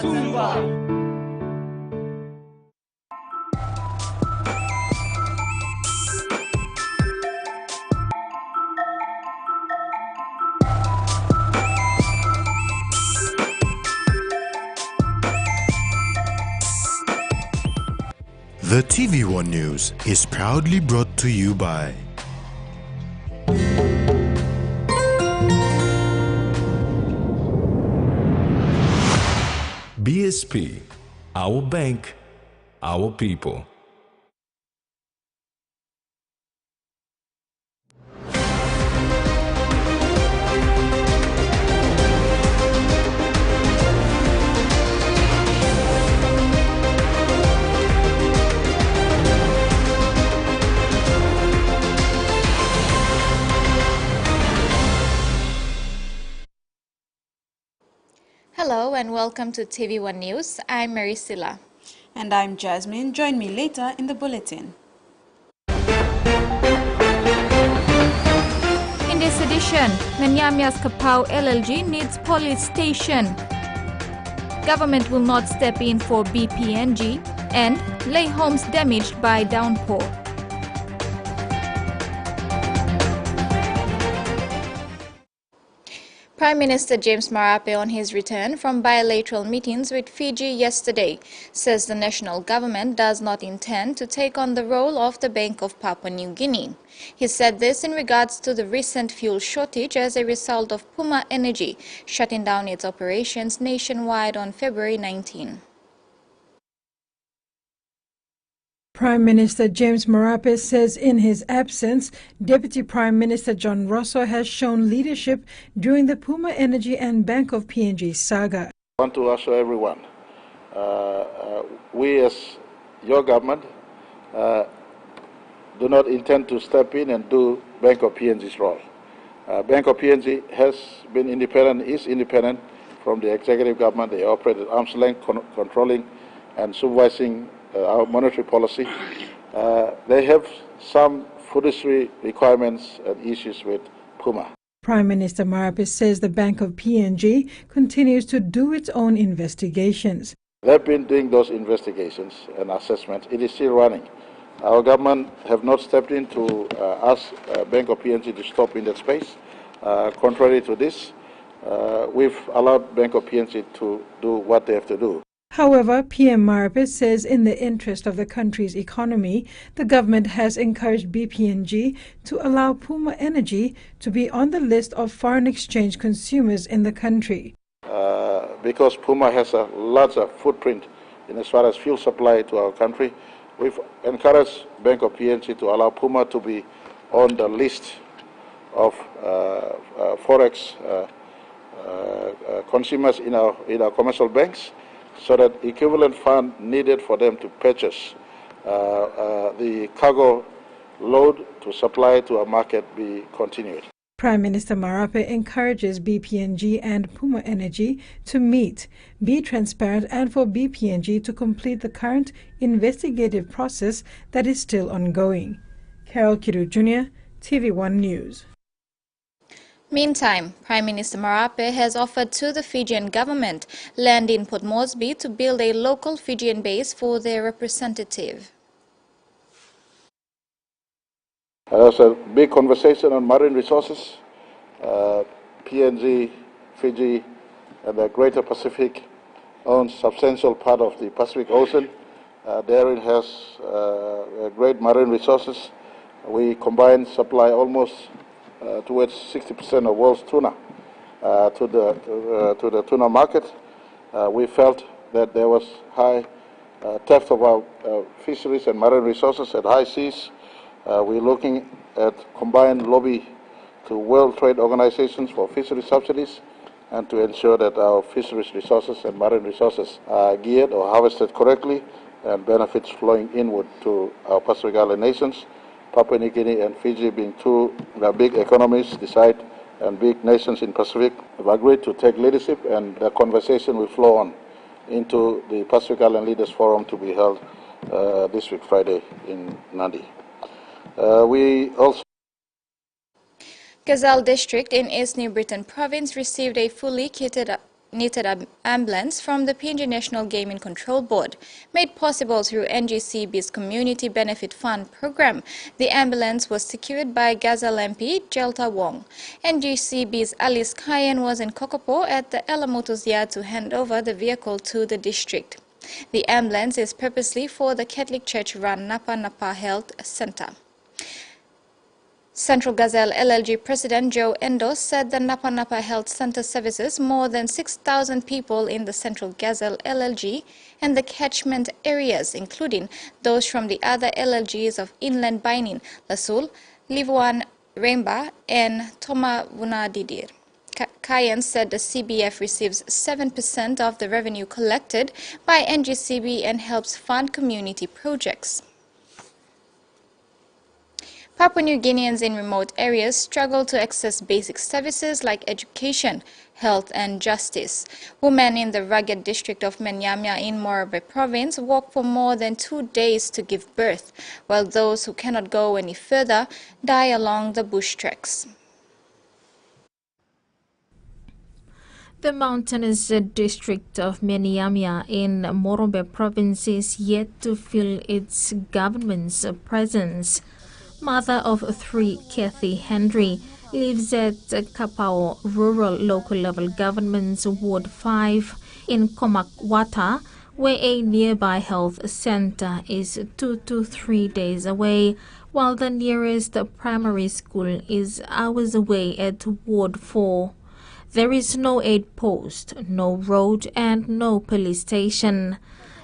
Zumba. The TVWAN News is proudly brought to you by BSP, our bank, our people. Hello and welcome to TVWAN News. I'm Maricela. And I'm Jasmine. Join me later in the bulletin. In this edition, Nganyamya's Kapau LLG needs police station. Government will not step in for PNG and lay homes damaged by downpour. Prime Minister James Marape, on his return from bilateral meetings with Fiji yesterday, says the national government does not intend to take on the role of the Bank of Papua New Guinea. He said this in regards to the recent fuel shortage as a result of Puma Energy shutting down its operations nationwide on February 19. Prime Minister James Marape says in his absence, Deputy Prime Minister John Rosso has shown leadership during the Puma Energy and Bank of PNG saga. I want to assure everyone, we as your government do not intend to step in and do Bank of PNG's role. Bank of PNG has been independent, is independent from the executive government. They operate at arm's length, controlling and supervising our monetary policy. They have some fiduciary requirements and issues with Puma. Prime Minister Marape says the Bank of PNG continues to do its own investigations. They've been doing those investigations and assessments. It is still running. Our government have not stepped in to ask Bank of PNG to stop in that space. Contrary to this, we've allowed Bank of PNG to do what they have to do. However, PM Marape says in the interest of the country's economy, the government has encouraged BPNG to allow Puma Energy to be on the list of foreign exchange consumers in the country. Because Puma has a larger footprint in as far as fuel supply to our country, we've encouraged Bank of PNG to allow Puma to be on the list of forex consumers in our commercial banks, so that equivalent fund needed for them to purchase the cargo load to supply to our market be continued. Prime Minister Marape encourages BPNG and Puma Energy to meet, be transparent, and for BPNG to complete the current investigative process that is still ongoing. Carol Kiru Jr., TV1 News. Meantime, Prime Minister Marape has offered to the Fijian government land in Port Moresby to build a local Fijian base for their representative. There's a big conversation on marine resources. PNG, Fiji, and the Greater Pacific owns substantial part of the Pacific Ocean. Therein has great marine resources. We combine supply almost towards 60% of world's tuna to the tuna market. We felt that there was high theft of our fisheries and marine resources at high seas. We're looking at combined lobby to World Trade Organizations for fishery subsidies and to ensure that our fisheries resources and marine resources are geared or harvested correctly and benefits flowing inward to our Pacific Island nations. Papua New Guinea and Fiji being two big economies, decide, and big nations in Pacific, have agreed to take leadership, and the conversation will flow on into the Pacific Island Leaders Forum to be held this week, Friday, in Nadi. We also Gazelle District in East New Britain Province received a fully kitted needed ambulance from the PNG National Gaming Control Board. Made possible through NGCB's Community Benefit Fund program, the ambulance was secured by Gazelle MP Jelta Wong. NGCB's Alice Kayan was in Kokopo at the Ella Motors yard to hand over the vehicle to the district. The ambulance is purposely for the Catholic Church-run Napa Napa Health Center. Central Gazelle LLG President Joe Endos said the Napa Napa Health Center services more than 6,000 people in the Central Gazelle LLG and the catchment areas, including those from the other LLGs of Inland Bainin, Lasul, TVWAN, Remba, and Tomavunadidir. Kayan said the CBF receives 7% of the revenue collected by NGCB and helps fund community projects. Papua New Guineans in remote areas struggle to access basic services like education, health and justice. Women in the rugged district of Menyamia in Morobe province walk for more than 2 days to give birth, while those who cannot go any further die along the bush treks. The mountainous district of Menyamia in Morobe province is yet to feel its government's presence. Mother of 3, Kathy Henry, lives at Kapao Rural Local Level Government's Ward 5 in Komakwata, where a nearby health center is 2 to 3 days away, while the nearest primary school is hours away at Ward 4. There is no aid post, no road, and no police station.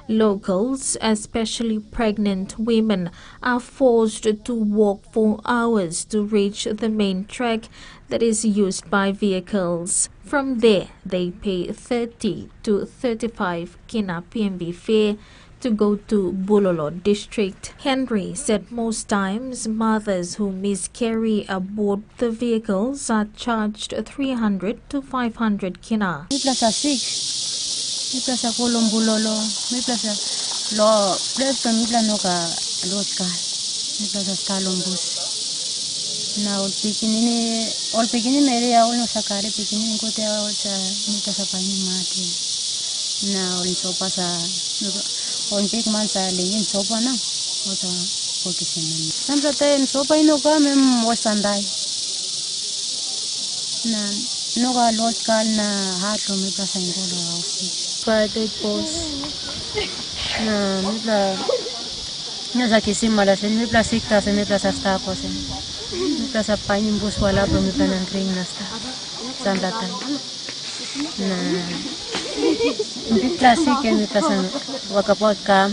Locals, especially pregnant women, are forced to walk for hours to reach the main track that is used by vehicles. From there, they pay 30 to 35 kina PMB fare to go to Bulolo district. Henry said most times mothers who miscarry aboard the vehicles are charged 300 to 500 kina. Mi plaza Colombulolo, mi plaza lo presto mi plano ka local, mi plaza Columbus. Na ol pikini mere ya ol no sakare pikini ngote ol sa mi plaza pani mati. Na ol sopa sa ol pik man sa lingin sopa na o sa pokisenen. Samsa te sopa ino ka mem wasandai. Na no ka local na hatlo mi plaza ingolo office. Private post na mi sa kisima la sen mi plastic se mi plaza sta cosa mi plaza pain bus wala pro mi planan kring nasta sandata na mi plastic mi plaza wakapot kam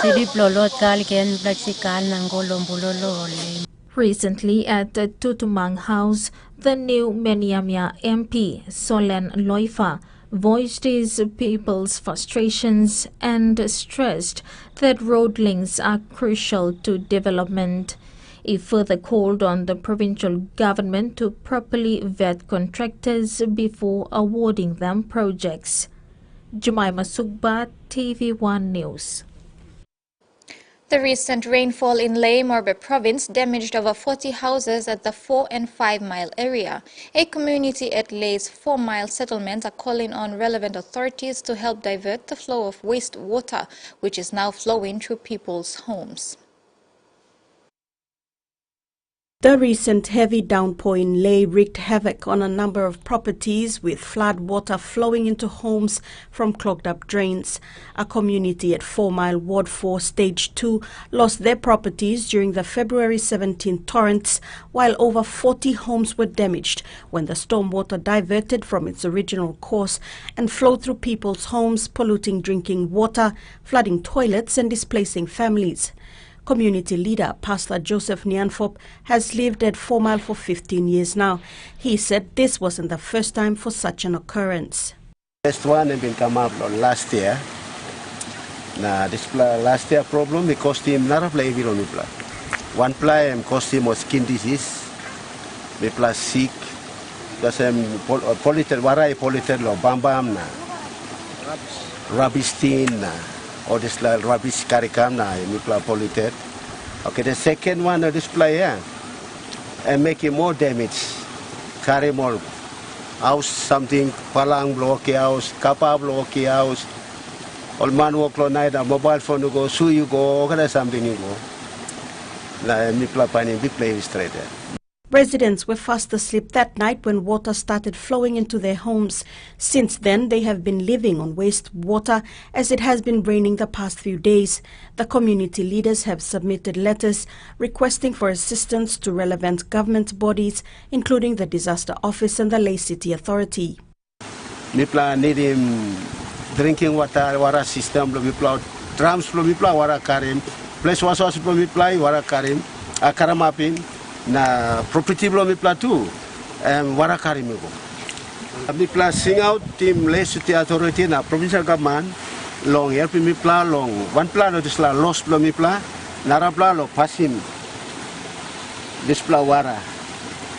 sidi plolot kal ken mi plastic kal nangolo bulolo le. Recently at the Tutumang House, the new Menyamia MP, Solen Loifa, voiced his people's frustrations and stressed that road links are crucial to development. He further called on the provincial government to properly vet contractors before awarding them projects. Jemima Sugba, TVWAN News. The recent rainfall in Lae Morobe province damaged over 40 houses at the 4 and 5 mile area. A community at Lae's 4 mile settlement are calling on relevant authorities to help divert the flow of wastewater, which is now flowing through people's homes. The recent heavy downpour in Lae wreaked havoc on a number of properties, with flood water flowing into homes from clogged up drains. A community at 4 Mile Ward 4 Stage 2 lost their properties during the February 17 torrents, while over 40 homes were damaged when the stormwater diverted from its original course and flowed through people's homes, polluting drinking water, flooding toilets and displacing families. Community leader Pastor Joseph Nyanfop has lived at 4 Mile for 15 years now. He said this wasn't the first time for such an occurrence. First one had been come up last year. Now this last year problem it cost him not a play on me. One play cost him was skin disease, me plus sick. Because polluted waray polluted lo bambam na rubbish na. Or this rubbish caricam na polluted. Okay, the second one of this player and making more damage, carry more house something, palang block house, kapa block house. All man walk on night, a mobile phone to go, so you go, kada something you go. Na mi plapani big play straight there. Residents were fast asleep that night when water started flowing into their homes. Since then, they have been living on wastewater as it has been raining the past few days. The community leaders have submitted letters requesting for assistance to relevant government bodies, including the Disaster Office and the Lay City Authority. Mipla need him drinking water system, mipla drums, mipla water karim, place was mipla water karim, akaramapin. Na property blo mi pla tu wara karimi go mi pla sing out team Lay City Authority na provincial government long help mi pla long one pla no disla loss blo mi pla nara pla lo pasim this pla wara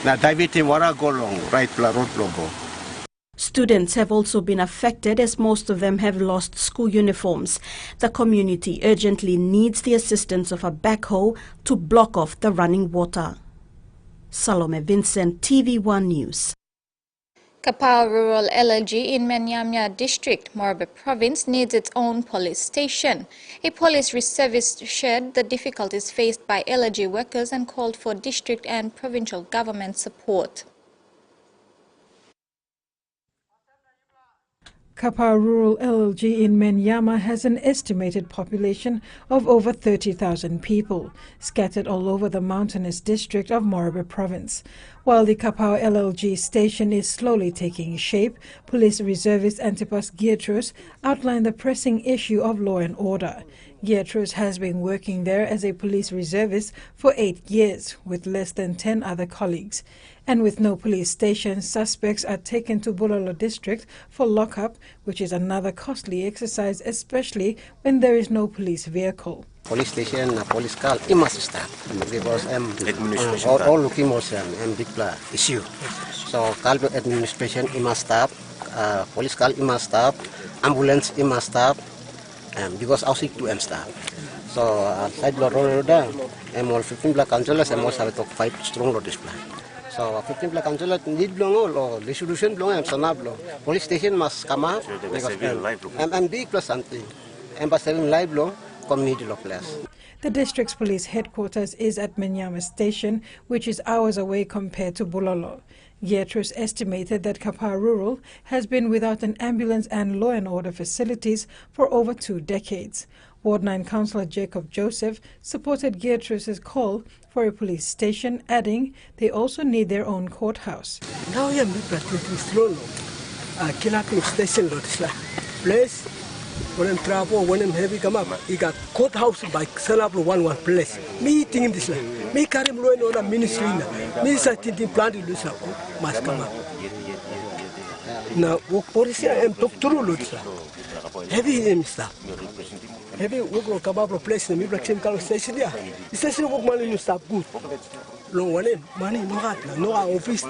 na divite wara go long right pla road blo go. Students have also been affected as most of them have lost school uniforms. The community urgently needs the assistance of a backhoe to block off the running water. Salome Vincent, TV1 News. Kapau Rural LLG in Menyamia District, Morobe Province, needs its own police station. A police service shared the difficulties faced by LLG workers and called for district and provincial government support. Kapau Rural LLG in Menyama has an estimated population of over 30,000 people, scattered all over the mountainous district of Morobe Province. While the Kapau LLG station is slowly taking shape, Police Reservist Antipas Geertrus outlined the pressing issue of law and order. Geertrus has been working there as a police reservist for 8 years, with less than 10 other colleagues. And with no police station, suspects are taken to Bulolo district for lockup, which is another costly exercise, especially when there is no police vehicle. Police station, police call, it must stop because all looking was big issue. So call administration, it must stop. Police call, it must stop. Ambulance, it must stop. Because I sick to stop. So side road down, all 15 black councillors and most have to fight strong road display. So 15 black councillors need long or resolution long and sanablo. Police station must come up because and big plus something. And by 7 live law, community law plus. The district's police headquarters is at Menyama Station, which is hours away compared to Bulolo. Geertrus estimated that Kapau Rural has been without an ambulance and law and order facilities for over 2 decades. Ward 9 Councillor Jacob Joseph supported Geertrus's call for a police station, adding they also need their own courthouse. Now I am slow. Kilaki station place when I'm travel, when I'm heavy come up, you got courthouse by Salablo one place. Meeting in this land. Me carry law and order ministry. Me sitting plant in this must come up. Now police am talk through heavy stuff. Heavy work will come up a place in the Middle station there. The station work money you stop good. Long one money no hat, no office.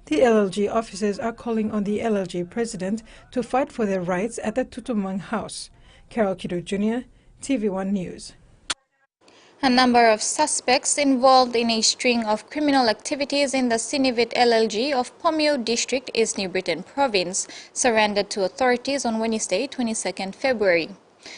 The LLG officers are calling on the LLG president to fight for their rights at the Tutumang House. Carol Kido Jr., TV1 News. A number of suspects involved in a string of criminal activities in the Sinivit LLG of Pomio District, East New Britain Province, surrendered to authorities on Wednesday, 22nd February.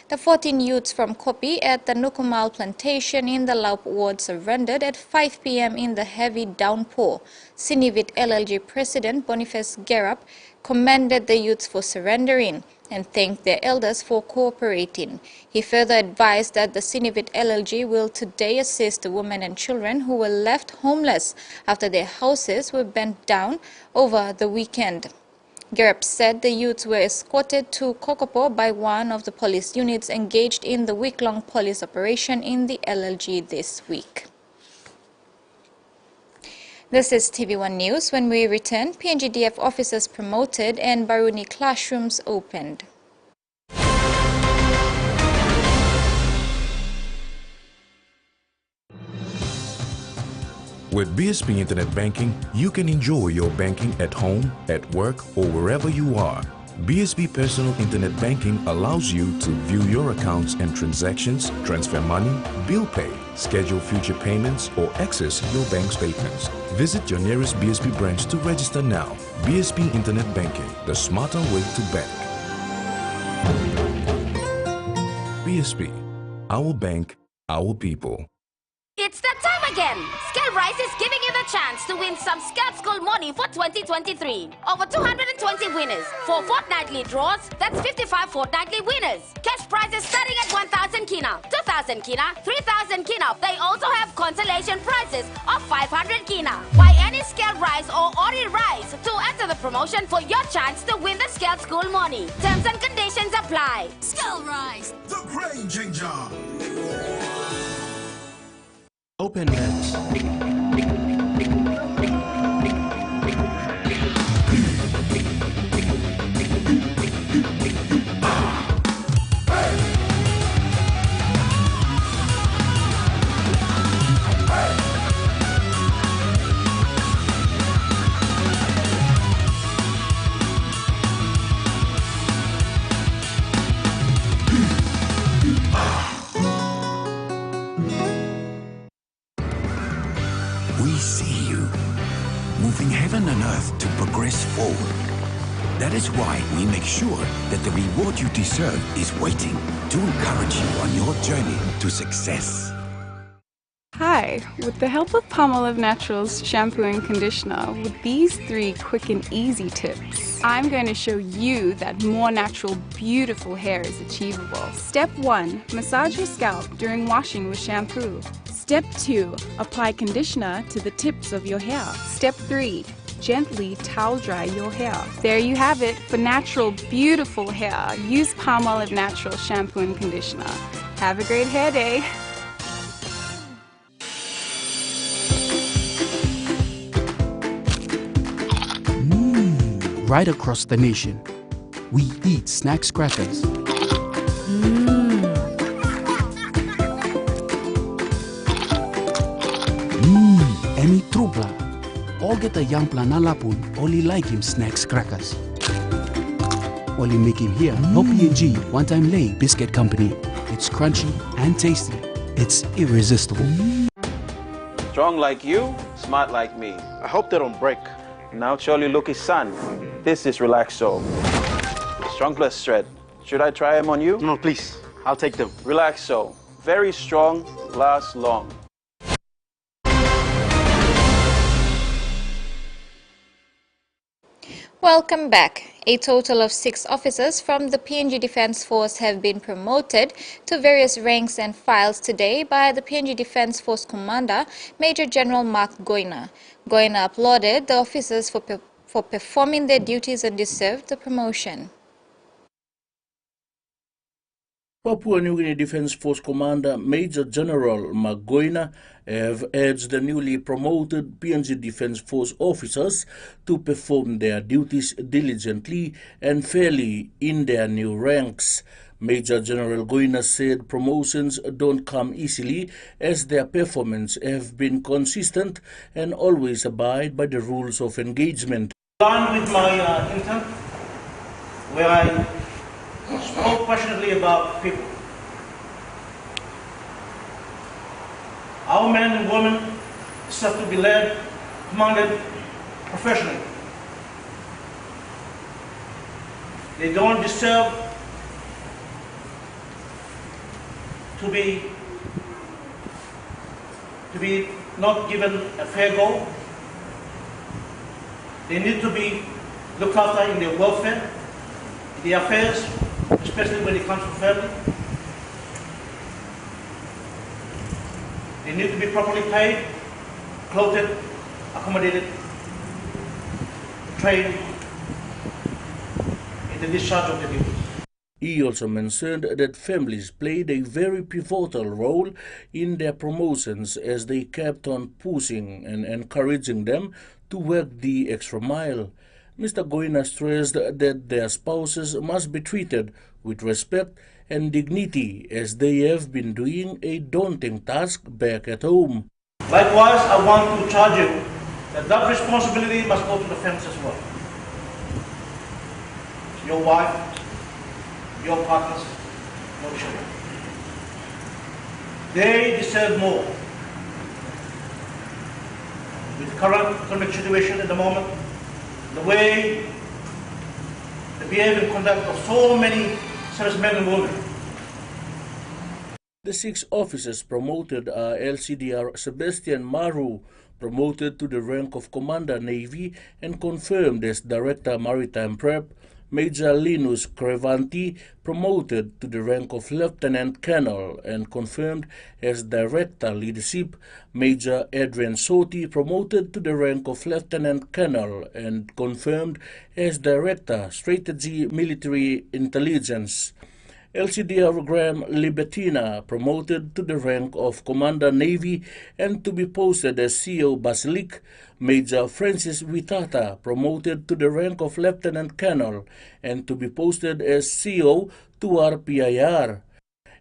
The 14 youths from Kopi at the Nukumal plantation in the Laup ward surrendered at 5 p.m. in the heavy downpour. Sinivit LLG President Boniface Gerap commended the youths for surrendering and thanked their elders for cooperating. He further advised that the Sinivit LLG will today assist the women and children who were left homeless after their houses were burnt down over the weekend. Gerap said the youths were escorted to Kokopo by one of the police units engaged in the week-long police operation in the LLG this week. This is TV1 News. When we return, PNGDF officers promoted and Baruni classrooms opened. With BSP Internet Banking, you can enjoy your banking at home, at work, or wherever you are. BSP Personal Internet Banking allows you to view your accounts and transactions, transfer money, bill pay, schedule future payments, or access your bank statements. Visit your nearest BSP branch to register now. BSP Internet Banking, the smarter way to bank. BSP, our bank, our people. It's that time again! Scale Rise is giving you the chance to win some Scout School money for 2023. Over 220 winners. 4 fortnightly draws, that's 55 fortnightly winners. Cash prizes starting at 1,000 kina, 2,000 kina, 3,000 kina. They also have consolation prizes of 500 kina. Buy any Scale Rise or Ori Rise to enter the promotion for your chance to win the Scout School money. Terms and conditions apply. Scale Rise, the brain changer. Open Lens. We see you, moving heaven and earth to progress forward. That is why we make sure that the reward you deserve is waiting to encourage you on your journey to success. Hi, with the help of Palmolive Naturals shampoo and conditioner, with these 3 quick and easy tips, I'm going to show you that more natural, beautiful hair is achievable. Step 1, massage your scalp during washing with shampoo. Step 2, apply conditioner to the tips of your hair. Step 3, gently towel dry your hair. There you have it. For natural, beautiful hair, use Palmolive Naturals shampoo and conditioner. Have a great hair day. Right across the nation, we eat snacks crackers. Emi trupla. All get a young plana lapun, only like him snacks crackers. Only make him here, no PNG, one-time lay biscuit company. It's crunchy and tasty. It's irresistible. Strong like you, smart like me. I hope they don't break. Now Choli Luki's son. This is Relaxo. Strong plus thread. Should I try them on you? No, please. I'll take them. Relaxo. Very strong, lasts long. Welcome back. A total of 6 officers from the PNG Defence Force have been promoted to various ranks and files today by the PNG Defence Force Commander, Major General Mark Goina. Goina applauded the officers for performing their duties and deserved the promotion. Papua New Guinea Defence Force Commander Major General Mark Goina have urged the newly promoted PNG Defence Force officers to perform their duties diligently and fairly in their new ranks. Major General Goina said promotions don't come easily as their performance have been consistent and always abide by the rules of engagement. Along with my intern, where I spoke passionately about people. Our men and women deserve to be led, commanded professionally. They don't deserve to be not given a fair go. They need to be looked after in their welfare, their affairs, especially when it comes to family. They need to be properly paid, clothed, accommodated, trained in the discharge of their duties. He also mentioned that families played a very pivotal role in their promotions as they kept on pushing and encouraging them to work the extra mile. Mr. Goina stressed that their spouses must be treated with respect and dignity as they have been doing a daunting task back at home. Likewise, I want to charge you that responsibility must go to the families as well. Your wife, your partners, your children. They deserve more. with current economic situation at the moment, the way the behavior and conduct of so many servicemen and women. The 6 officers promoted are LCDR Sebastian Maru, promoted to the rank of Commander Navy and confirmed as Director Maritime Prep; Major Linus Crevanti, promoted to the rank of Lieutenant Colonel and confirmed as Director Leadership; Major Adrian Soti, promoted to the rank of Lieutenant Colonel and confirmed as Director Strategy Military Intelligence; LCDR Graham Libertina, promoted to the rank of Commander Navy and to be posted as CO Basilic; Major Francis Witata, promoted to the rank of Lieutenant Colonel and to be posted as CO to RPIR;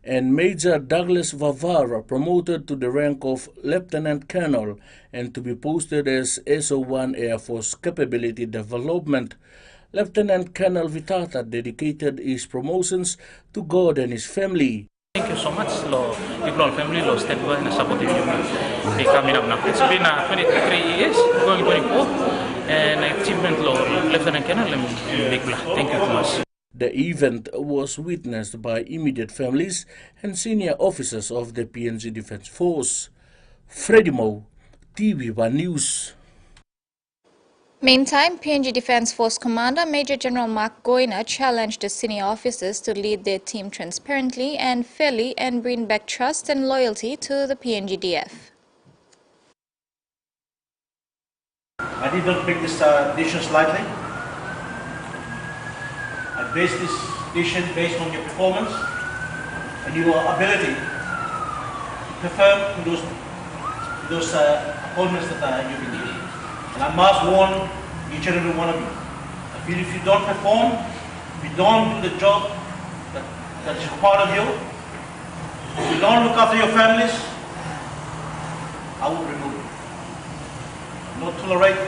and Major Douglas Vavara, promoted to the rank of Lieutenant Colonel and to be posted as SO1 Air Force Capability Development. Lieutenant Colonel Vitata dedicated his promotions to God and his family. Thank you so much, people and family, stand by and supporting you. Coming up now. It's been 23 years, going 24, and achievement, Lieutenant Colonel, thank you so much. The event was witnessed by immediate families and senior officers of the PNG Defence Force. Freddie Mo, TVWAN News. Meantime, PNG Defence Force Commander Major General Mark Goyner challenged the senior officers to lead their team transparently and fairly and bring back trust and loyalty to the PNGDF. I did not pick this decision lightly. I based this decision based on your performance and your ability to perform those appointments that you've been given. And I must warn each and every one of you. If you don't perform, if you don't do the job that is required of you, if you don't look after your families, I will remove you. I will not tolerate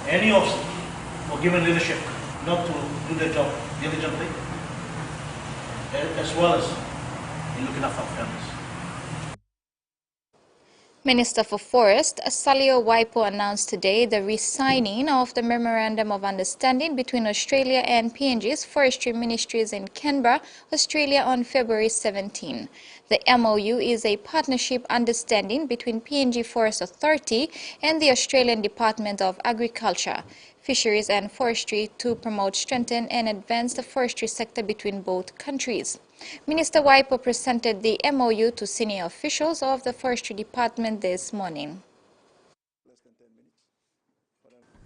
any officer for given leadership not to do their job diligently, as well as in looking after our families. Minister for Forest, Salio Waipo, announced today the re-signing of the Memorandum of Understanding between Australia and PNG's forestry ministries in Canberra, Australia on February 17. The MOU is a partnership understanding between PNG Forest Authority and the Australian Department of Agriculture, Fisheries and Forestry to promote, strengthen and advance the forestry sector between both countries. Minister Waipo presented the MOU to senior officials of the Forestry Department this morning.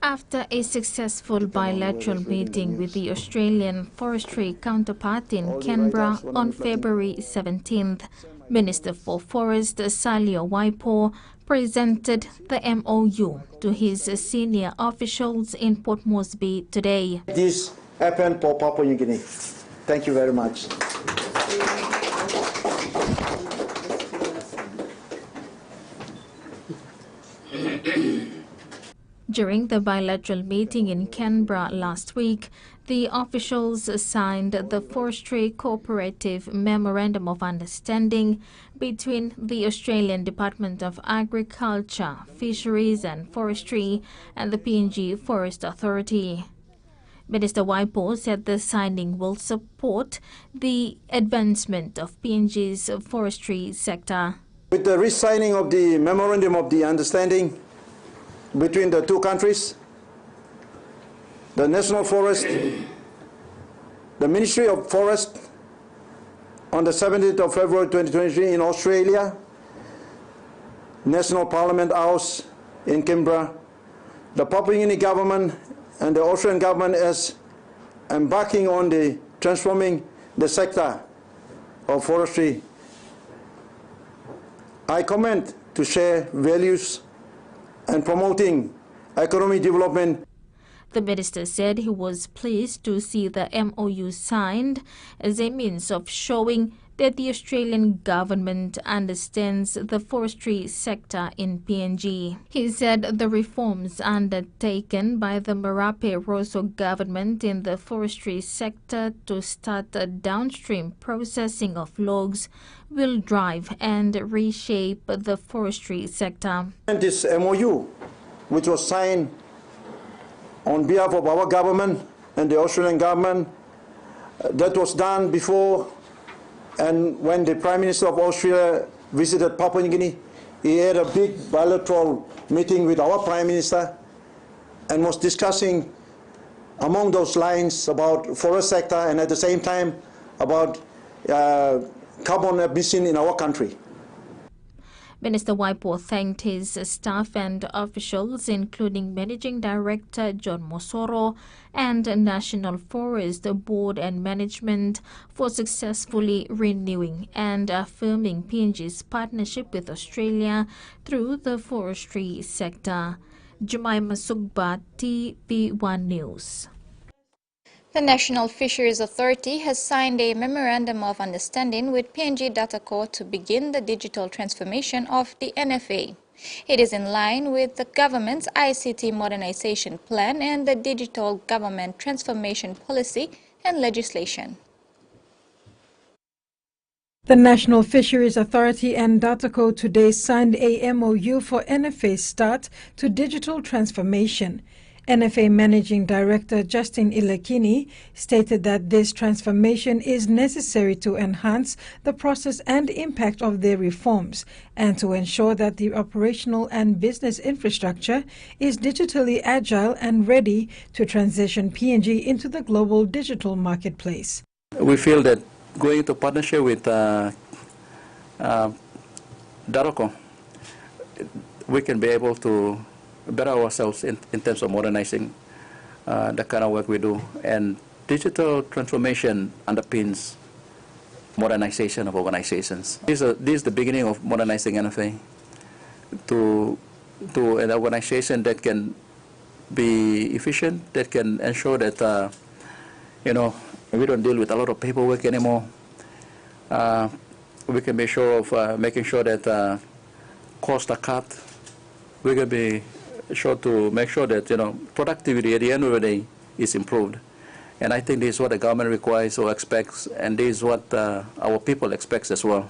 After a successful bilateral meeting with the Australian forestry counterpart in Canberra on February 17th, Minister for Forest Salio Waipo presented the MOU to his senior officials in Port Moresby today. This happened for Papua New Guinea. Thank you very much. During the bilateral meeting in Canberra last week, the officials signed the Forestry Cooperative Memorandum of Understanding between the Australian Department of Agriculture, Fisheries and Forestry and the PNG Forest Authority. Minister Waipo said the signing will support the advancement of PNG's forestry sector. With the re-signing of the Memorandum of the Understanding between the two countries, the National Forest, the Ministry of Forest on the 17th of February 2023 in Australia, National Parliament House in Canberra, the Papua New Guinea government and the Australian government is embarking on the transforming the sector of forestry. I commend to share values and promoting economic development. The minister said he was pleased to see the MOU signed as a means of showing that the Australian government understands the forestry sector in PNG. He said the reforms undertaken by the Marape Rosso government in the forestry sector to start the downstream processing of logs will drive and reshape the forestry sector. This MOU, which was signed on behalf of our government and the Australian government, that was done before, and when the Prime Minister of Australia visited Papua New Guinea, he had a big bilateral meeting with our Prime Minister and was discussing among those lines about forest sector and at the same time about carbon emission in our country. Minister Waipo thanked his staff and officials, including Managing Director John Mosoro and National Forest Board and Management, for successfully renewing and affirming PNG's partnership with Australia through the forestry sector. Jemima Sugba, TVWAN News. The National Fisheries Authority has signed a Memorandum of Understanding with PNG Datacorp to begin the digital transformation of the NFA. It is in line with the government's ICT modernization plan and the digital government transformation policy and legislation. The National Fisheries Authority and Datacorp today signed a MOU for NFA's start to digital transformation. NFA Managing Director Justin Ilekini stated that this transformation is necessary to enhance the process and impact of their reforms and to ensure that the operational and business infrastructure is digitally agile and ready to transition PNG into the global digital marketplace. We feel that going into partnership with Datacorp, we can be able to better ourselves in terms of modernizing the kind of work we do. And digital transformation underpins modernization of organizations. This is the beginning of modernizing NFA to an organization that can be efficient, that can ensure that, we don't deal with a lot of paperwork anymore. We can be sure of making sure that costs are cut. We can be sure to make sure that productivity at the end of the day is improved, and I think this is what the government requires or expects, and this is what our people expect as well.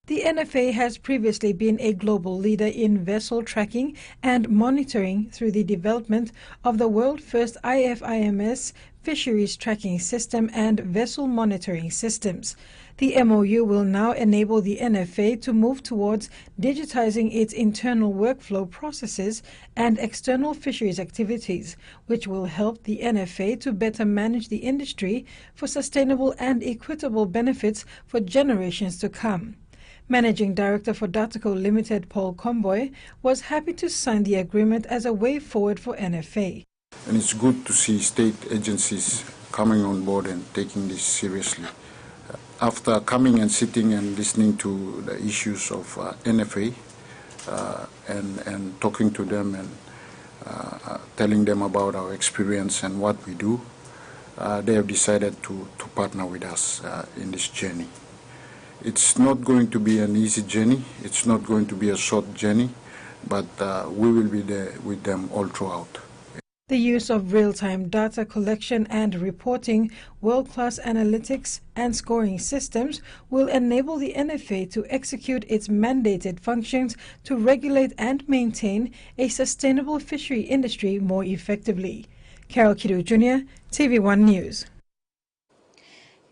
The NFA has previously been a global leader in vessel tracking and monitoring through the development of the world's first IFIMS fisheries tracking system and vessel monitoring systems. The MOU will now enable the NFA to move towards digitizing its internal workflow processes and external fisheries activities, which will help the NFA to better manage the industry for sustainable and equitable benefits for generations to come. Managing Director for Datacorp Limited, Paul Comboy, was happy to sign the agreement as a way forward for NFA. And it's good to see state agencies coming on board and taking this seriously. After coming and sitting and listening to the issues of NFA and talking to them and telling them about our experience and what we do, they have decided to partner with us in this journey. It's not going to be an easy journey, it's not going to be a short journey, but we will be there with them all throughout. The use of real-time data collection and reporting, world-class analytics and scoring systems will enable the NFA to execute its mandated functions to regulate and maintain a sustainable fishery industry more effectively. Carol Kidu Jr., TV1 News.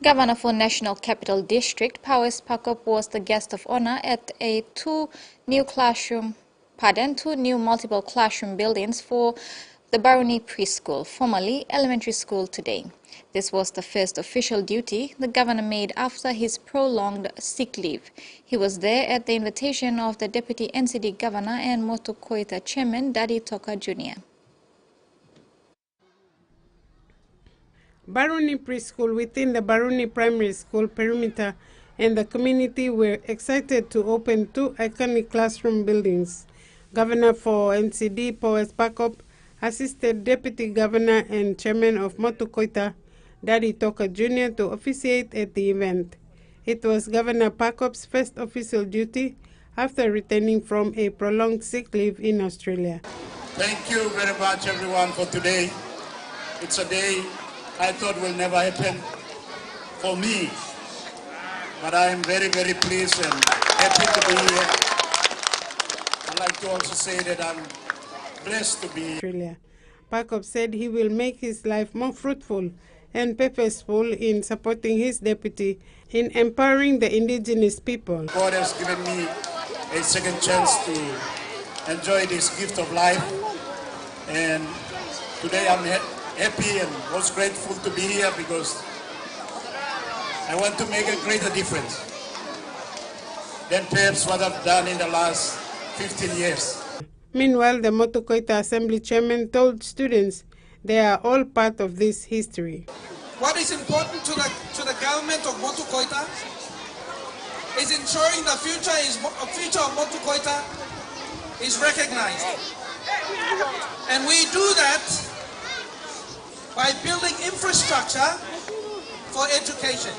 Governor for National Capital District, Powers Pakop, was the guest of honor at two new multiple classroom buildings for the Baruni Preschool, formerly elementary school, today. This was the first official duty the governor made after his prolonged sick leave. He was there at the invitation of the Deputy NCD Governor and Motu Koita Chairman, Daddy Toka Jr. Baruni Preschool within the Baruni Primary School perimeter and the community were excited to open two iconic classroom buildings. Governor for NCD, Powers Pakop, assisted Deputy Governor and Chairman of Motu Koita, Daddy Toka Jr., to officiate at the event. It was Governor Pakop's first official duty after returning from a prolonged sick leave in Australia. Thank you very much, everyone, for today. It's a day I thought will never happen for me, but I am very, very pleased and happy to be here. I'd like to also say that I'm blessed to be here. Australia. Pakop said he will make his life more fruitful and purposeful in supporting his deputy in empowering the indigenous people. God has given me a second chance to enjoy this gift of life, and today I'm happy and most grateful to be here because I want to make a greater difference than perhaps what I've done in the last 15 years. Meanwhile, the Motu Koita Assembly chairman told students they are all part of this history. What is important to the government of Motu Koita is ensuring the future of Motu Koita is recognized. And we do that by building infrastructure for education.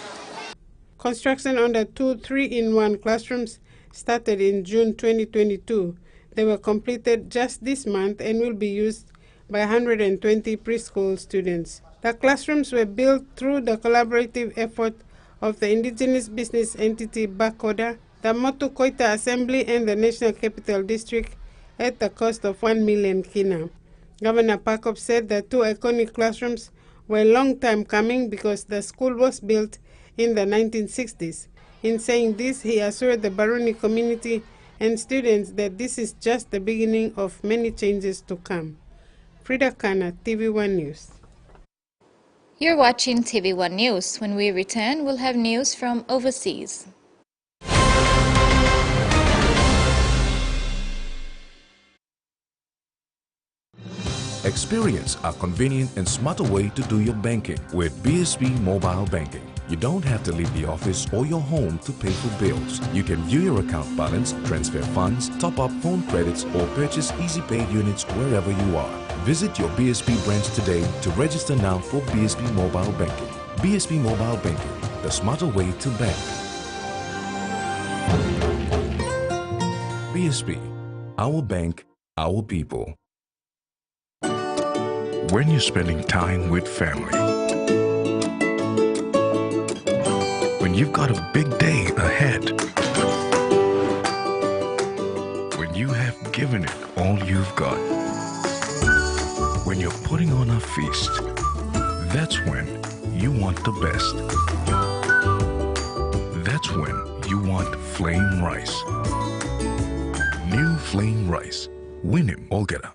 Construction on the 2 3-in-1 classrooms started in June 2022. They were completed just this month and will be used by 120 preschool students. The classrooms were built through the collaborative effort of the indigenous business entity Bakoda, the Motu Koita Assembly and the National Capital District at the cost of 1 million kina. Governor Pakop said the 2 iconic classrooms were a long time coming because the school was built in the 1960s. In saying this, he assured the Baruni community and students that this is just the beginning of many changes to come. Frida Kana, TVWAN News. You're watching TVWAN News. When we return, we'll have news from overseas. Experience a convenient and smarter way to do your banking with BSB Mobile Banking. You don't have to leave the office or your home to pay for bills. You can view your account balance, transfer funds, top up phone credits, or purchase easy paid units wherever you are. Visit your BSB branch today to register now for BSB Mobile Banking. BSB Mobile Banking, the smarter way to bank. BSB, our bank, our people. When you're spending time with family, when you've got a big day ahead, when you have given it all you've got, when you're putting on a feast, that's when you want the best. That's when you want flame rice. New flame rice. Win him, Olgeta.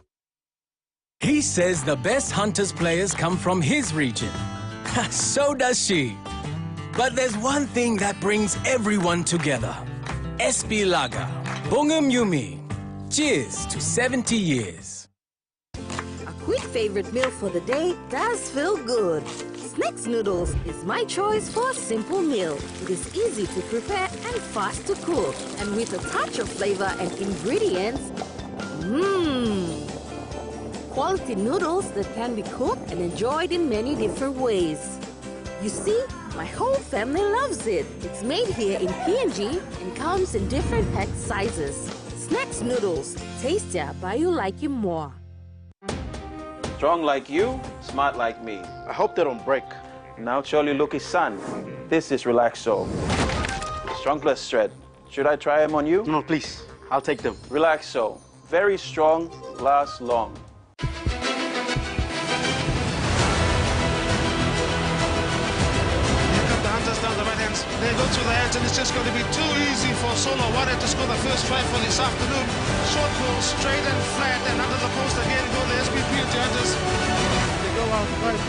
He says the best Hunters players come from his region. So does she. But there's one thing that brings everyone together. SP Lager. Bongum Yumi. Cheers to 70 years. A quick favorite meal for the day does feel good. Snacks noodles is my choice for a simple meal. It is easy to prepare and fast to cook. And with a touch of flavor and ingredients, quality noodles that can be cooked and enjoyed in many different ways. You see, my whole family loves it. It's made here in PNG and comes in different pack sizes. Snacks noodles, tastier but you like it more. Strong like you, smart like me. I hope they don't break. Now Charlie look his son. This is Relaxo. Strong plus thread. Should I try them on you? No, please. I'll take them. Relaxo. Very strong, lasts long. They go to the hands and it's just going to be too easy for Solo Warrior to score the first try for this afternoon. Short ball, straight and flat, and under the post again go the SPP judges. They go out right,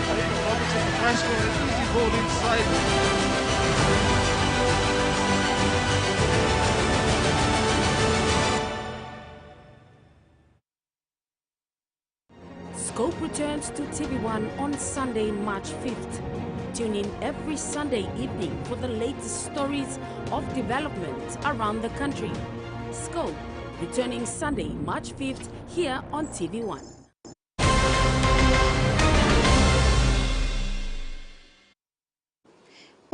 Robertson tries to score an easy ball inside. Scope returns to TV1 on Sunday, March 5th. Tune in every Sunday evening for the latest stories of development around the country. Scope, returning Sunday, March 5th, here on TV1.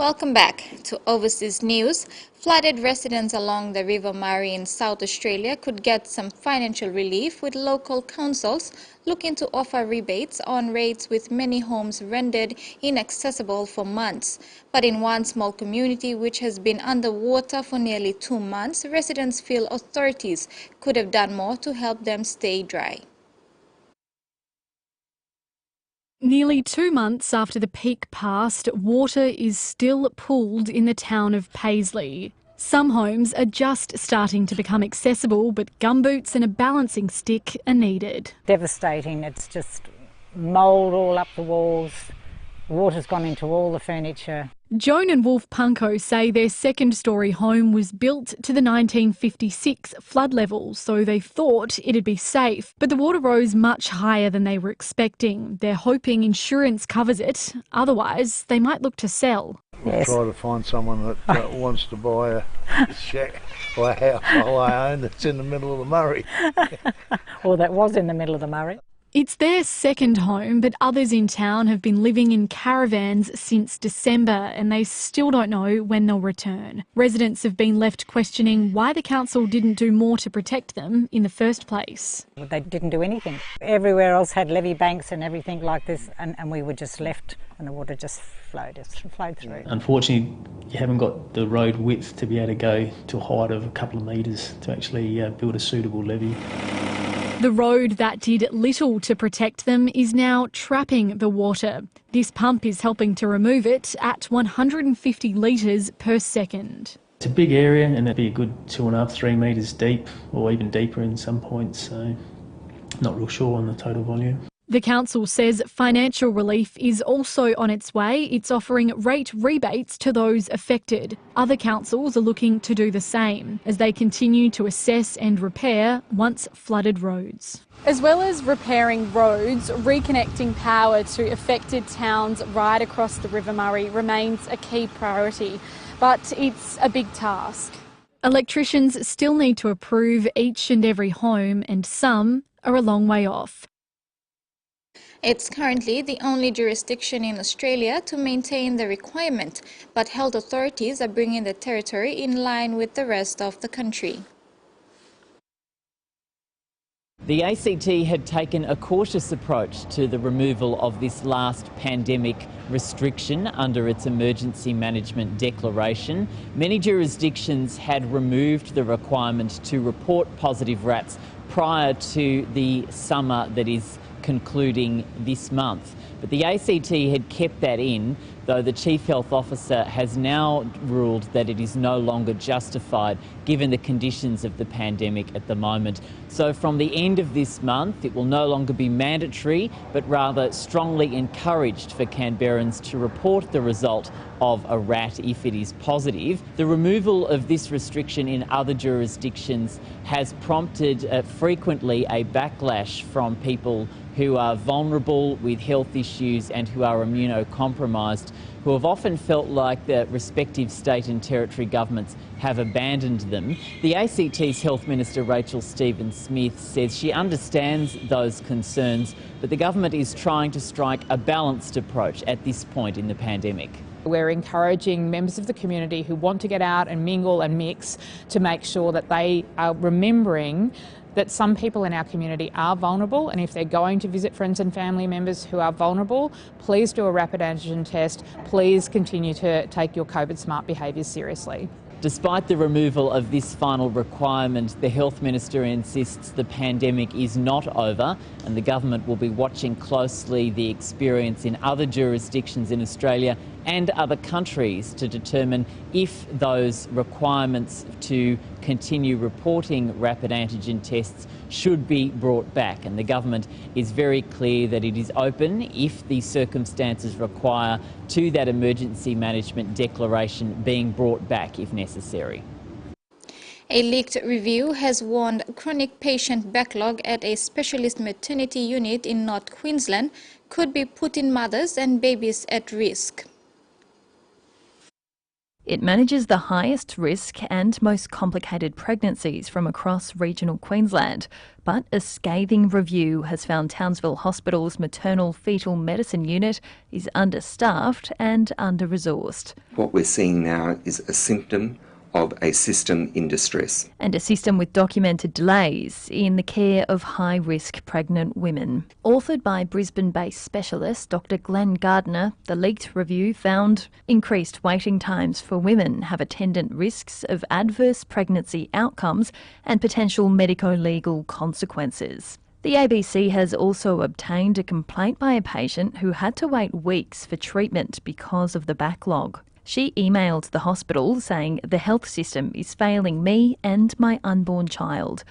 Welcome back to Overseas News. Flooded residents along the River Murray in South Australia could get some financial relief, with local councils looking to offer rebates on rates, with many homes rendered inaccessible for months. But in one small community which has been underwater for nearly 2 months, residents feel authorities could have done more to help them stay dry. Nearly 2 months after the peak passed, water is still pooled in the town of Paisley. Some homes are just starting to become accessible, but gumboots and a balancing stick are needed. Devastating. It's just mould all up the walls. Water's gone into all the furniture. Joan and Wolf Punko say their second-storey home was built to the 1956 flood levels, so they thought it'd be safe. But the water rose much higher than they were expecting. They're hoping insurance covers it, otherwise they might look to sell. We'll try to find someone that wants to buy a shack or a house I own that's in the middle of the Murray. Or that was in the middle of the Murray. It's their second home, but others in town have been living in caravans since December, and they still don't know when they'll return. Residents have been left questioning why the council didn't do more to protect them in the first place. They didn't do anything. Everywhere else had levee banks and everything like this, and we were just left and the water just flowed through. Unfortunately, you haven't got the road width to be able to go to a height of a couple of metres to actually build a suitable levee. The road that did little to protect them is now trapping the water. This pump is helping to remove it at 150 litres per second. It's a big area, and it'd be a good 2.5, 3 metres deep, or even deeper in some points, so not real sure on the total volume. The council says financial relief is also on its way. It's offering rate rebates to those affected. Other councils are looking to do the same as they continue to assess and repair once flooded roads. As well as repairing roads, reconnecting power to affected towns right across the River Murray remains a key priority, but it's a big task. Electricians still need to approve each and every home, and some are a long way off. It's currently the only jurisdiction in Australia to maintain the requirement, but health authorities are bringing the territory in line with the rest of the country. The ACT had taken a cautious approach to the removal of this last pandemic restriction under its emergency management declaration. Many jurisdictions had removed the requirement to report positive RATs prior to the summer that is concluding this month. But the ACT had kept that in, though the Chief Health Officer has now ruled that it is no longer justified given the conditions of the pandemic at the moment. So from the end of this month, it will no longer be mandatory, but rather strongly encouraged for Canberrans to report the result of a RAT if it is positive. The removal of this restriction in other jurisdictions has prompted frequently a backlash from people who are vulnerable with health issues and who are immunocompromised, who have often felt like the respective state and territory governments have abandoned them. The ACT's Health Minister Rachel Stephen-Smith says she understands those concerns, but the government is trying to strike a balanced approach at this point in the pandemic. We're encouraging members of the community who want to get out and mingle and mix to make sure that they are remembering that some people in our community are vulnerable, and if they're going to visit friends and family members who are vulnerable, please do a rapid antigen test. Please continue to take your COVID smart behaviours seriously. Despite the removal of this final requirement, the Health Minister insists the pandemic is not over, and the government will be watching closely the experience in other jurisdictions in Australia and other countries to determine if those requirements to continue reporting rapid antigen tests should be brought back. And the government is very clear that it is open, if the circumstances require, to that emergency management declaration being brought back if necessary. A leaked review has warned chronic patient backlog at a specialist maternity unit in North Queensland could be putting mothers and babies at risk. It manages the highest risk and most complicated pregnancies from across regional Queensland. But a scathing review has found Townsville Hospital's maternal fetal medicine unit is understaffed and under-resourced. What we're seeing now is a symptom of a system in distress. And a system with documented delays in the care of high-risk pregnant women. Authored by Brisbane-based specialist Dr Glenn Gardner, the leaked review found increased waiting times for women have attendant risks of adverse pregnancy outcomes and potential medico-legal consequences. The ABC has also obtained a complaint by a patient who had to wait weeks for treatment because of the backlog. She emailed the hospital saying the health system is failing me and my unborn child.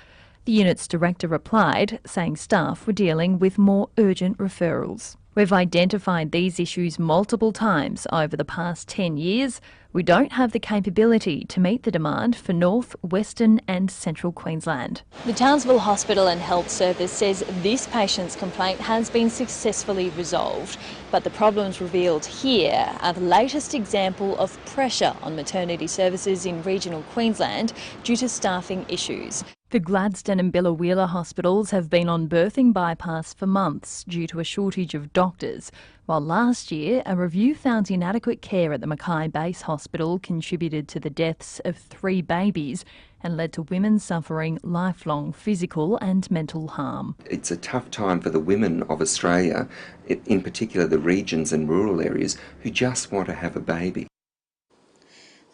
The unit's director replied, saying staff were dealing with more urgent referrals. We've identified these issues multiple times over the past 10 years. We don't have the capability to meet the demand for North, Western and Central Queensland. The Townsville Hospital and Health Service says this patient's complaint has been successfully resolved. But the problems revealed here are the latest example of pressure on maternity services in regional Queensland due to staffing issues. The Gladstone and Biloela hospitals have been on birthing bypass for months due to a shortage of doctors, while last year a review found inadequate care at the Mackay Base Hospital contributed to the deaths of 3 babies and led to women suffering lifelong physical and mental harm. It's a tough time for the women of Australia, in particular the regions and rural areas, who just want to have a baby.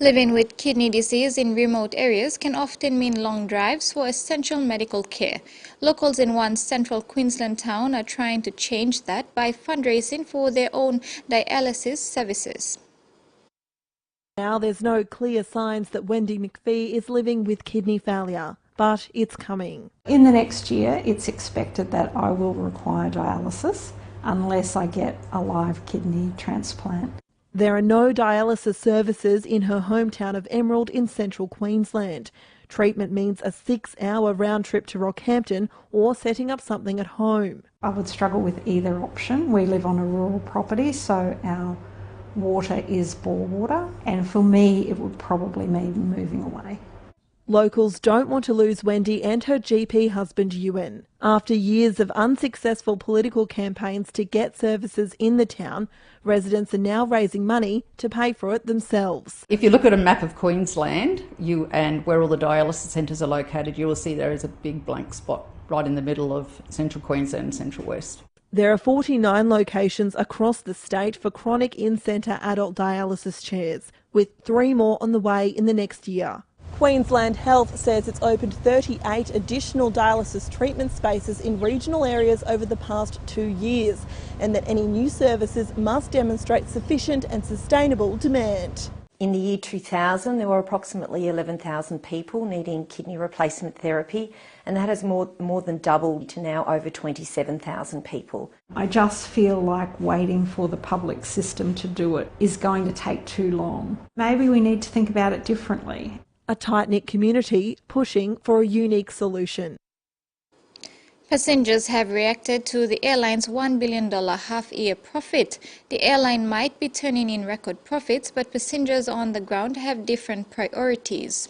Living with kidney disease in remote areas can often mean long drives for essential medical care. Locals in one central Queensland town are trying to change that by fundraising for their own dialysis services. Now there's no clear signs that Wendy McPhee is living with kidney failure, but it's coming. In the next year, it's expected that I will require dialysis unless I get a live kidney transplant. There are no dialysis services in her hometown of Emerald in central Queensland. Treatment means a 6-hour round trip to Rockhampton or setting up something at home. I would struggle with either option. We live on a rural property, so our water is bore water, and for me it would probably mean moving away. Locals don't want to lose Wendy and her GP husband Ewan. After years of unsuccessful political campaigns to get services in the town, residents are now raising money to pay for it themselves. If you look at a map of Queensland and where all the dialysis centres are located, you will see there is a big blank spot right in the middle of central Queensland and central West. There are 49 locations across the state for chronic in-centre adult dialysis chairs, with 3 more on the way in the next year. Queensland Health says it's opened 38 additional dialysis treatment spaces in regional areas over the past 2 years, and that any new services must demonstrate sufficient and sustainable demand. In the year 2000, there were approximately 11,000 people needing kidney replacement therapy, and that has more than doubled to now over 27,000 people. I just feel like waiting for the public system to do it is going to take too long. Maybe we need to think about it differently. A tight-knit community pushing for a unique solution. Passengers have reacted to the airline's $1 billion half-year profit. The airline might be turning in record profits, but passengers on the ground have different priorities.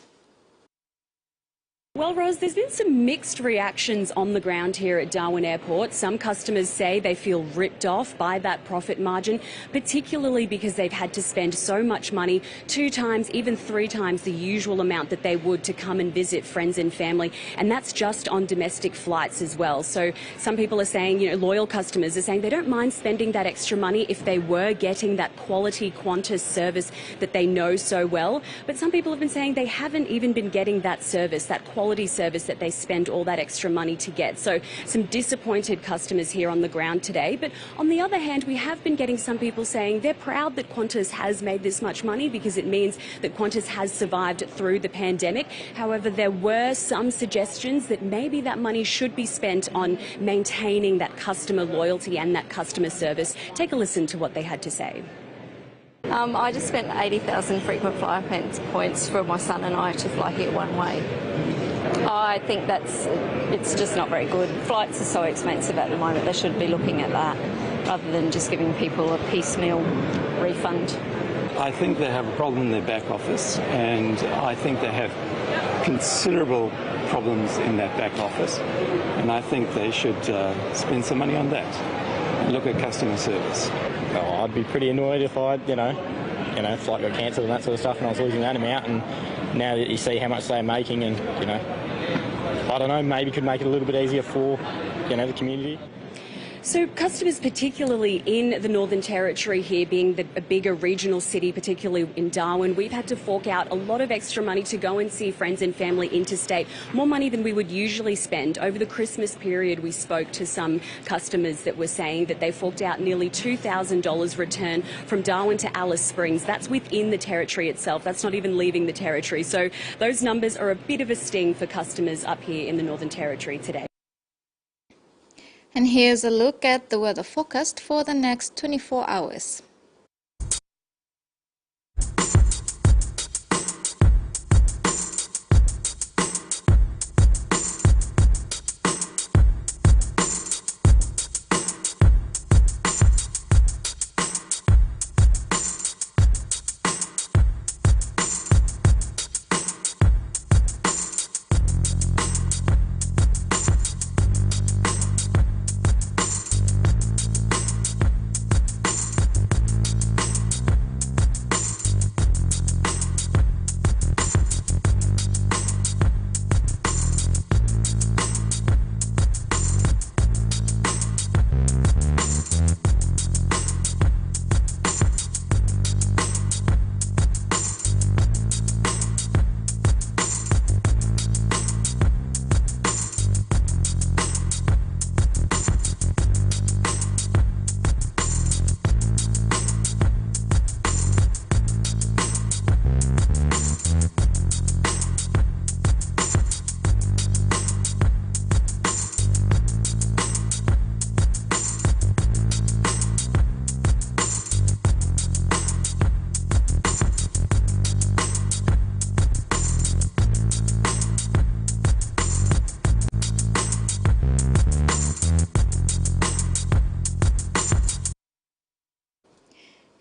Well, Rose, there's been some mixed reactions on the ground here at Darwin Airport. Some customers say they feel ripped off by that profit margin, particularly because they've had to spend so much money, 2 times, even 3 times the usual amount that they would to come and visit friends and family. And that's just on domestic flights as well. So some people are saying, loyal customers are saying they don't mind spending that extra money if they were getting that quality Qantas service that they know so well. But some people have been saying they haven't even been getting that service, that quality service that they spend all that extra money to get. So some disappointed customers here on the ground today. But on the other hand, we have been getting some people saying they're proud that Qantas has made this much money because it means that Qantas has survived through the pandemic. However, there were some suggestions that maybe that money should be spent on maintaining that customer loyalty and that customer service. Take a listen to what they had to say. I just spent 80,000 frequent flyer points for my son and I to fly here one way. I think it's just not very good. Flights are so expensive at the moment, they should be looking at that rather than just giving people a piecemeal refund. I think they have a problem in their back office, and I think they have considerable problems in that back office, and I think they should spend some money on that and look at customer service. Oh, I'd be pretty annoyed if I, flight got cancelled and that sort of stuff, and I was losing that amount. And now that you see how much they're making, and I don't know, maybe could make it a little bit easier for, the community. So customers, particularly in the Northern Territory here, being a bigger regional city, particularly in Darwin, we've had to fork out a lot of extra money to go and see friends and family interstate, more money than we would usually spend. Over the Christmas period, we spoke to some customers that were saying that they forked out nearly $2,000 return from Darwin to Alice Springs. That's within the Territory itself. That's not even leaving the Territory. So those numbers are a bit of a sting for customers up here in the Northern Territory today. And here's a look at the weather forecast for the next 24 hours.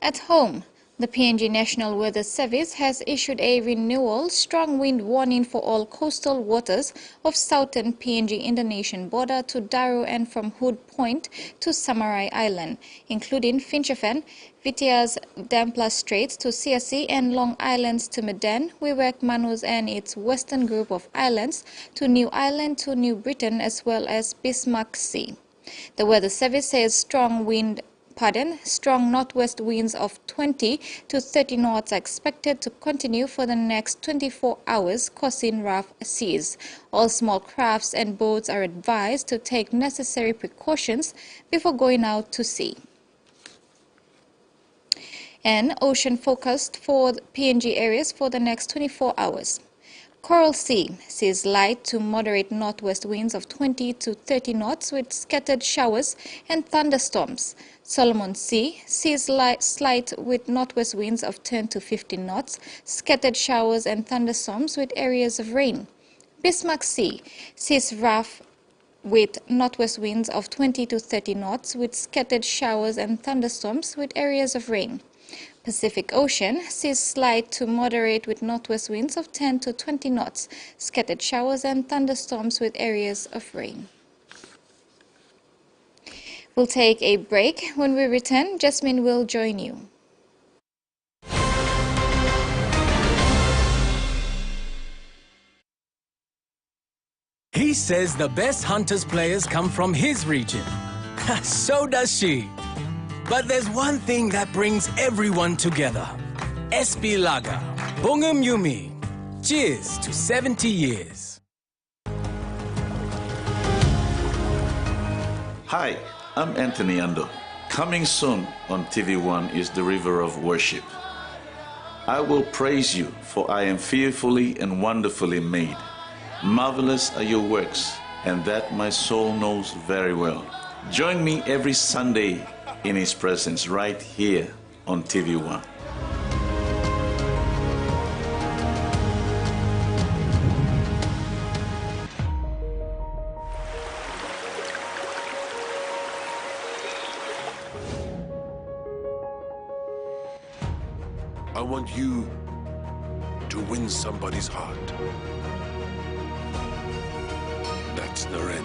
At home, the PNG National Weather Service has issued a renewal strong wind warning for all coastal waters of southern PNG Indonesian border to Daru and from Hood Point to Samarai Island, including Finchafan, Vitiaz Dampla Straits to Siasi and Long Islands to Medan, Wewak Manus and its western group of islands to New Ireland to New Britain as well as Bismarck Sea. The Weather Service says strong northwest winds of 20 to 30 knots are expected to continue for the next 24 hours, causing rough seas. All small crafts and boats are advised to take necessary precautions before going out to sea. And ocean forecast for PNG areas for the next 24 hours. Coral Sea sees light to moderate northwest winds of 20 to 30 knots with scattered showers and thunderstorms. Solomon Sea sees slight with northwest winds of 10 to 15 knots, scattered showers and thunderstorms with areas of rain. Bismarck Sea sees rough with northwest winds of 20 to 30 knots with scattered showers and thunderstorms with areas of rain. Pacific Ocean sees slight to moderate with northwest winds of 10 to 20 knots, scattered showers and thunderstorms with areas of rain. We'll take a break. When we return, Jasmine will join you. He says the best Hunters players come from his region. So does she. But there's one thing that brings everyone together. SP Lager. Bongum Yumi. Cheers to 70 years. Hi, I'm Anthony Ando. Coming soon on TVWAN is the River of Worship. I will praise you, for I am fearfully and wonderfully made. Marvelous are your works, and that my soul knows very well. Join me every Sunday in His presence right here on TVWAN. want you to win somebody's heart. That's Naren.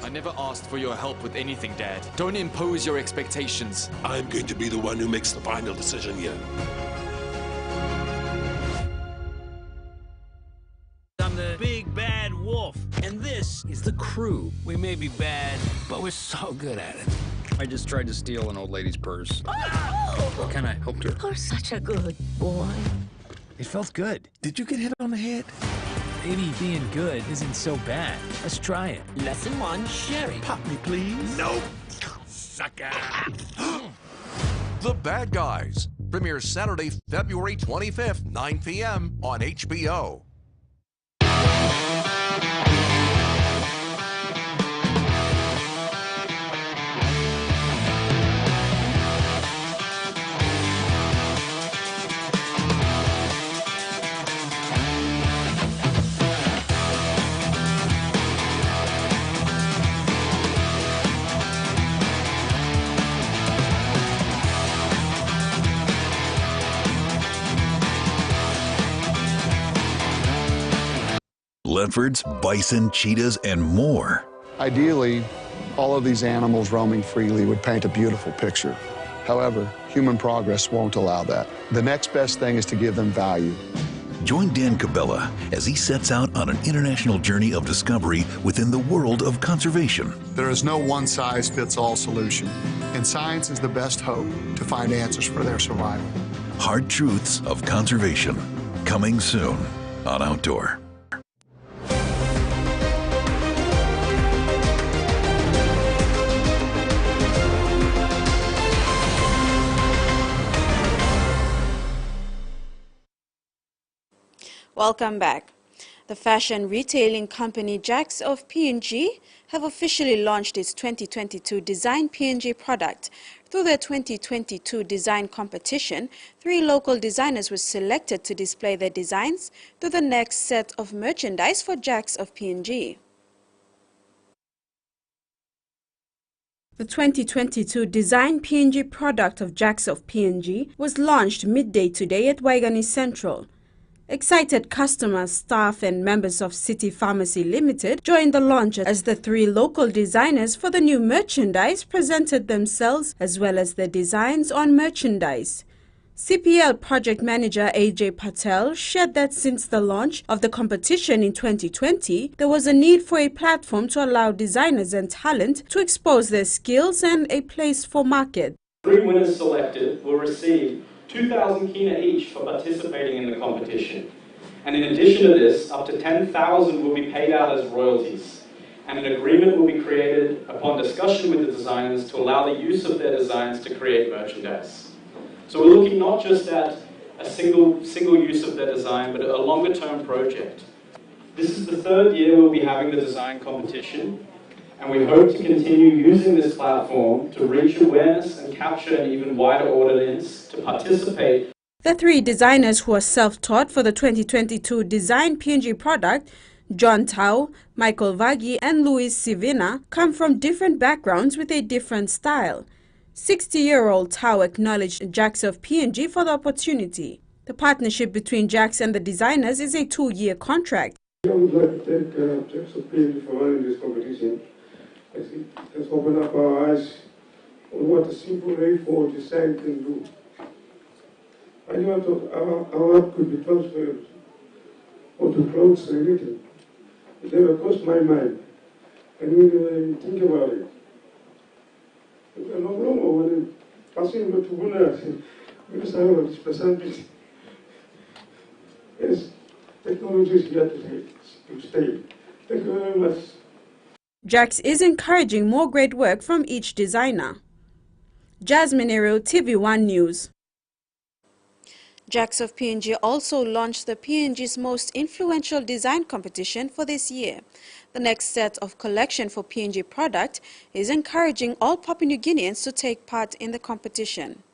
I never asked for your help with anything, Dad. Don't impose your expectations. I'm going to be the one who makes the final decision here. I'm the big bad wolf, and this is the crew. We may be bad, but we're so good at it. I just tried to steal an old lady's purse. Oh! Kind of helped her. You're such a good boy. It felt good. Did you get hit on the head? Maybe being good isn't so bad. Let's try it. Lesson 1, sharing. Pop me, please. Nope. Sucker. The Bad Guys premieres Saturday, February 25th, 9 p.m. on HBO. Leopards, bison, cheetahs, and more. Ideally, all of these animals roaming freely would paint a beautiful picture. However, human progress won't allow that. The next best thing is to give them value. Join Dan Cabela as he sets out on an international journey of discovery within the world of conservation. There is no one-size-fits-all solution, and science is the best hope to find answers for their survival. Hard Truths of Conservation, coming soon on Outdoor. Welcome back. The fashion retailing company Jacks of PNG have officially launched its 2022 Design PNG product. Through their 2022 design competition, 3 local designers were selected to display their designs through the next set of merchandise for Jacks of PNG. The 2022 Design PNG product of Jacks of PNG was launched midday today at Waigani Central. Excited customers, staff and members of City Pharmacy Limited joined the launch as the 3 local designers for the new merchandise presented themselves as well as their designs on merchandise. CPL project manager AJ Patel shared that since the launch of the competition in 2020, there was a need for a platform to allow designers and talent to expose their skills and a place for market. 3 winners selected will receive 2,000 kina each for participating in the competition. And in addition to this, up to 10,000 will be paid out as royalties. And an agreement will be created upon discussion with the designers to allow the use of their designs to create merchandise. So we're looking not just at a single use of their design, but a longer term project. This is the 3rd year we'll be having the design competition, and we hope to continue using this platform to reach awareness and capture an even wider audience to participate. The 3 designers who are self-taught for the 2022 Design PNG product, John Tao, Michael Vagi and Luis Sivina, come from different backgrounds with a different style. 60-year-old Tao acknowledged Jacks of PNG for the opportunity. The partnership between Jacks and the designers is a 2-year contract. I would like to thank Jacks of PNG for running this competition. It has opened up our eyes on what a simple A4 design can do. I never thought our art could be transferred onto clothes and anything. It never crossed my mind. And when you think about it, no longer when passing to Buna, because I have this percentage. Yes, technology is here to stay. Thank you very much. Jacks is encouraging more great work from each designer. Jasmine Ariel, TVWAN News. Jacks of PNG also launched the PNG's most influential design competition for this year. The next set of collection for PNG product is encouraging all Papua New Guineans to take part in the competition.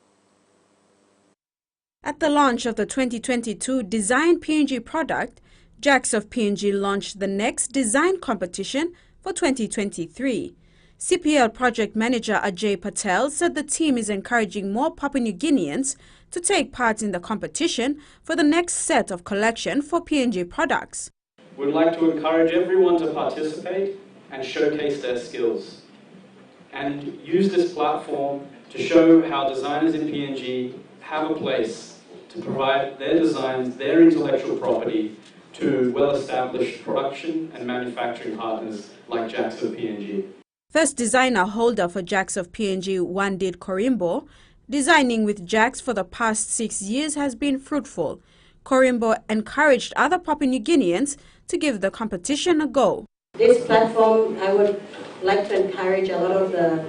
At the launch of the 2022 Design PNG product, Jacks of PNG launched the next design competition for 2023. CPL project manager Ajay Patel said the team is encouraging more Papua New Guineans to take part in the competition for the next set of collection for PNG products. We'd like to encourage everyone to participate and showcase their skills, and use this platform to show how designers in PNG have a place to provide their designs, their intellectual property to well-established production and manufacturing partners like Jacks of PNG. First designer holder for Jacks of PNG, Wandit Korimbo, designing with Jacks for the past 6 years has been fruitful. Korimbo encouraged other Papua New Guineans to give the competition a go. This platform, I would like to encourage a lot of the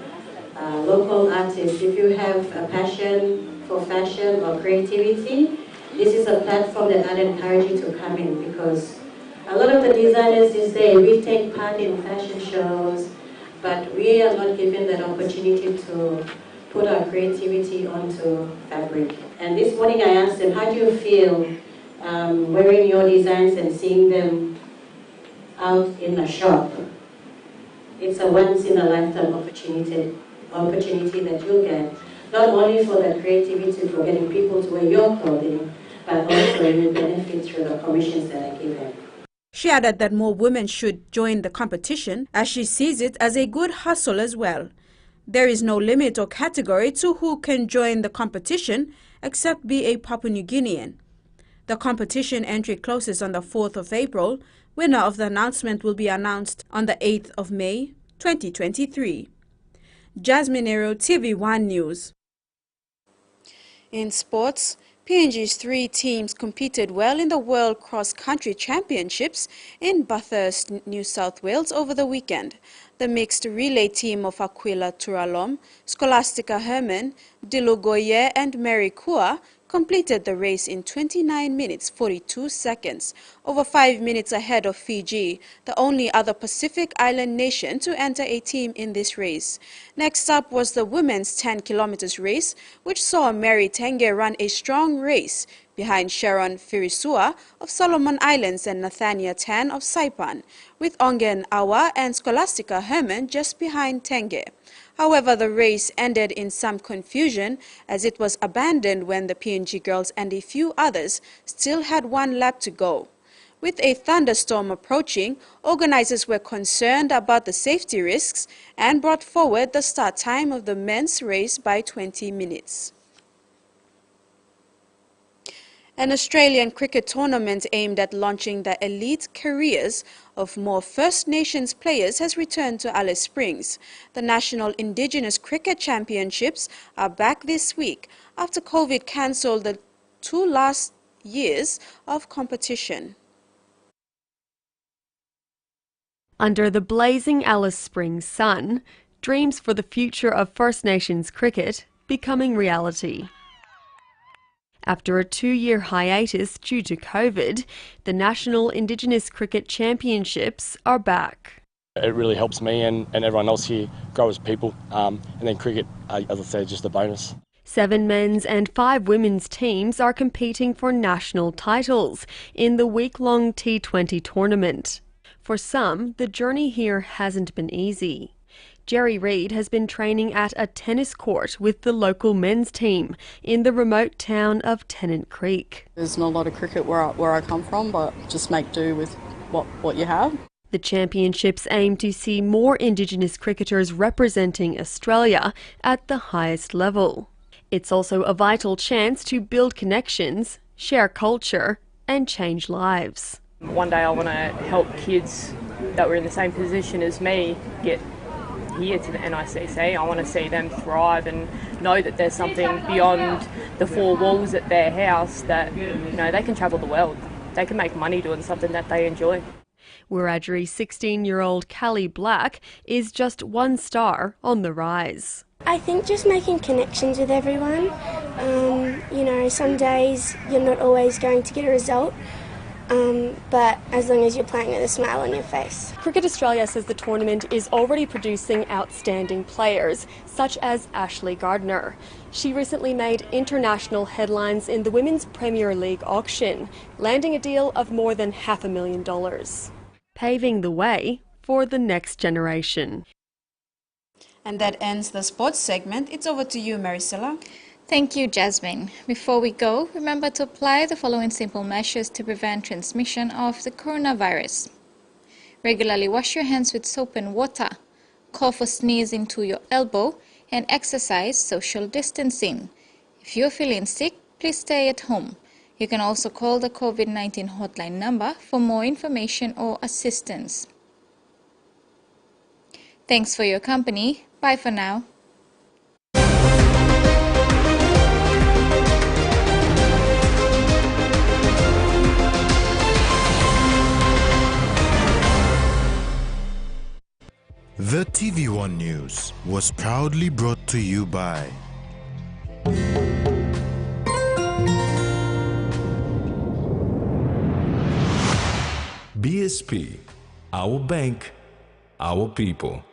local artists. If you have a passion for fashion or creativity, this is a platform that I'd encourage you to come in, because a lot of the designers these days, we take part in fashion shows, but we are not given that opportunity to put our creativity onto fabric. And this morning I asked them, how do you feel wearing your designs and seeing them out in a shop? It's a once-in-a-lifetime opportunity that you'll get, not only for the creativity for getting people to wear your clothing, but also you benefit through the commissions that are given. She added that more women should join the competition, as she sees it as a good hustle as well. There is no limit or category to who can join the competition except be a Papua New Guinean. The competition entry closes on the 4th of April. Winner of the announcement will be announced on the 8th of May, 2023. Jasmine Ero, TVWAN News. In sports, PNG's 3 teams competed well in the World Cross Country Championships in Bathurst, New South Wales over the weekend. The mixed relay team of Aquila Turalom, Scholastica Herman, Dilugoye and Mary Kua completed the race in 29 minutes 42 seconds, over 5 minutes ahead of Fiji, the only other Pacific Island nation to enter a team in this race. Next up was the women's 10 kilometers race, which saw Mary Tenge run a strong race behind Sharon Firisua of Solomon Islands and Nathania Tan of Saipan, with Ongen Awa and Scholastica Herman just behind Tenge. However, the race ended in some confusion as it was abandoned when the PNG girls and a few others still had 1 lap to go. With a thunderstorm approaching, organizers were concerned about the safety risks and brought forward the start time of the men's race by 20 minutes. An Australian cricket tournament aimed at launching the elite careers of more First Nations players has returned to Alice Springs. The National Indigenous Cricket Championships are back this week after COVID cancelled the 2 last years of competition. Under the blazing Alice Springs sun, dreams for the future of First Nations cricket becoming reality. After a 2-year hiatus due to COVID, the National Indigenous Cricket Championships are back. It really helps me and everyone else here grow as people, and then cricket, as I said, just a bonus. 7 men's and 5 women's teams are competing for national titles in the week-long T20 tournament. For some, the journey here hasn't been easy. Jerry Reid has been training at a tennis court with the local men's team in the remote town of Tennant Creek. There's not a lot of cricket where I come from, but just make do with what you have. The championships aim to see more Indigenous cricketers representing Australia at the highest level. It's also a vital chance to build connections, share culture, and change lives. One day I want to help kids that were in the same position as me get here to the NICC. I want to see them thrive and know that there's something beyond the 4 walls at their house, that they can travel the world. They can make money doing something that they enjoy. Wiradjuri 16-year-old Callie Black is just 1 star on the rise. I think just making connections with everyone. Some days you're not always going to get a result. But as long as you're playing with a smile on your face. Cricket Australia says the tournament is already producing outstanding players, such as Ashley Gardner. She recently made international headlines in the Women's Premier League auction, landing a deal of more than $500,000, paving the way for the next generation. And that ends the sports segment. It's over to you, Maricela. Thank you, Jasmine. Before we go, remember to apply the following simple measures to prevent transmission of the coronavirus. Regularly wash your hands with soap and water. Cough or sneeze into your elbow and exercise social distancing. If you're feeling sick, please stay at home. You can also call the COVID-19 hotline number for more information or assistance. Thanks for your company. Bye for now. The TVWAN News was proudly brought to you by BSP, our bank, our people.